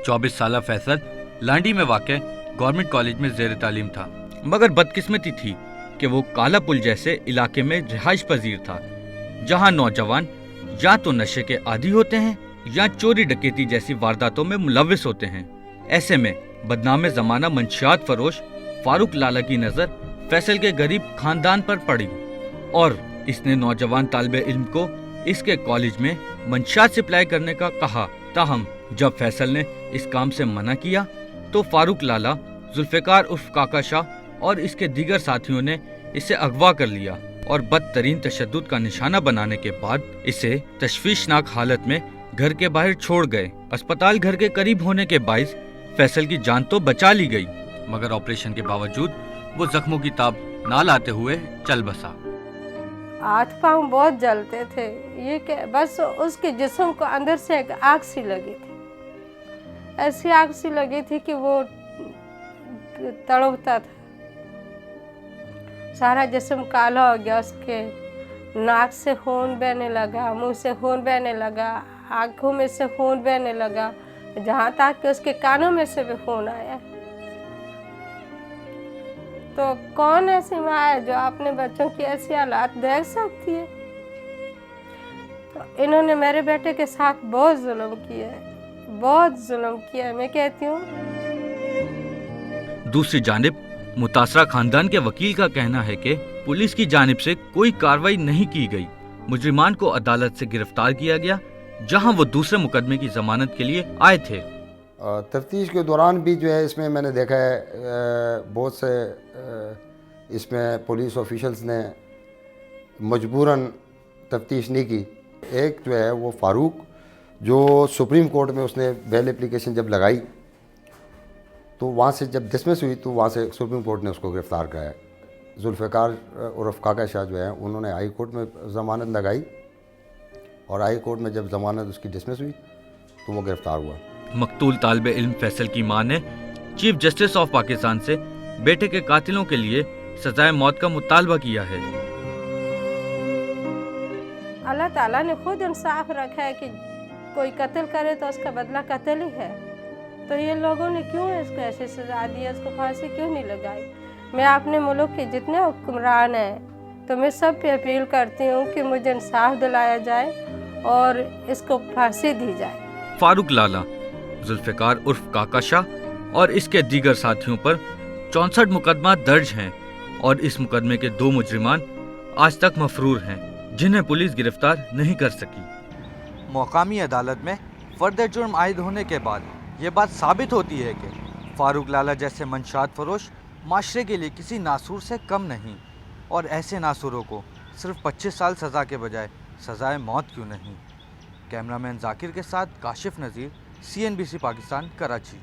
24 साल फैसल लांडी में वाक़ गवर्नमेंट कॉलेज में ज़ेर तालीम था, मगर बदकिस्मती थी कि वो काला पुल जैसे इलाके में रिहाइश पजीर था, जहाँ नौजवान या तो नशे के आदी होते हैं या चोरी डकैती जैसी वारदातों में मुलविस होते हैं। ऐसे में बदनाम ज़माना मंशियात फरोश फारूक लाला की नज़र फैसल के गरीब खानदान पर पड़ी और इसने नौजवान तालिबे इल्म को इसके कॉलेज में मंशियात सप्लाई करने का कहा। ताहम जब फैसल ने इस काम से मना किया तो फारूक लाला, जुल्फ़िकार उर्फ काका शाह और इसके दीगर साथियों ने इसे अगवा कर लिया और बदतरीन तशद्दुद का निशाना बनाने के बाद इसे तशवीशनाक हालत में घर के बाहर छोड़ गए। अस्पताल घर के करीब होने के बाइस फैसल की जान तो बचा ली गई, मगर ऑपरेशन के बावजूद वो जख्मों की ताब ना लाते हुए चल बसा। हाथ पांव बहुत जलते थे, ये कि बस उसके जिस्म को अंदर से एक आग सी लगी थी, ऐसी आग सी लगी थी कि वो तड़पता था। सारा जिस्म काला हो गया, उसके नाक से खून बहने लगा, मुंह से खून बहने लगा, आँखों में से खून बहने लगा, जहाँ तक कि उसके कानों में से भी खून आया। तो कौन ऐसी माँ है जो अपने बच्चों की ऐसी हालात देख सकती है? तो इन्होंने मेरे बेटे के साथ बहुत जुल्म किया है, बहुत जुल्म किया है, मैं कहती हूँ। दूसरी जानिब मुतासरा खानदान के वकील का कहना है कि पुलिस की जानिब से कोई कार्रवाई नहीं की गई। मुजरिमान को अदालत से गिरफ्तार किया गया, जहां वो दूसरे मुकदमे की जमानत के लिए आए थे। तफ्तीश के दौरान भी जो है इसमें मैंने देखा है बहुत से इसमें पुलिस ऑफिशल्स ने मजबूरन तफ्तीश नहीं की। एक जो है वो फारूक, जो सुप्रीम कोर्ट में उसने बेल एप्लीकेशन जब लगाई तो वहाँ से जब डिसमिस हुई तो वहाँ से सुप्रीम कोर्ट ने उसको गिरफ़्तार कराया। जुल्फ़िकार उर्फ काका शाह जो है उन्होंने हाई कोर्ट में ज़मानत लगाई और हाई कोर्ट में जब ज़मानत उसकी डिसमिस हुई तो वो गिरफ़्तार हुआ। मकतूल तालिबे इल्म फैसल की मां ने चीफ जस्टिस ऑफ पाकिस्तान से बेटे के कातिलों के लिए सजाए मौत का मुतालबा किया है। अल्लाह ताला ने खुद इंसाफ रखा है कि कोई कत्ल करे तो उसका बदला कत्ल ही है, तो ये लोगों ने क्यों इसको ऐसी सजा दी, इसको फांसी क्यों नहीं लगाई? मैं अपने मुल्क के जितने हुक्मरान हैं तो मैं सब पे अपील करती हूँ कि मुझे इंसाफ दिलाया जाए और इसको फांसी दी जाए। फारूक लाला, जुल्फ़िकार उर्फ काका शाह और इसके दीगर साथियों पर 64 मुकदमा दर्ज हैं और इस मुकदमे के 2 मुजरिमान आज तक मफरूर हैं, जिन्हें पुलिस गिरफ्तार नहीं कर सकी। मौकामी अदालत में फर्द जुर्म आयद होने के बाद ये बात साबित होती है कि फारूक लाला जैसे मंशात फरोश माशरे के लिए किसी नासूर से कम नहीं, और ऐसे नासूरों को सिर्फ 25 साल सज़ा के बजाय सजाए मौत क्यों नहीं। कैमरामैन जाकिर के साथ काशिफ नज़ीर, CNBC पाकिस्तान, कराची।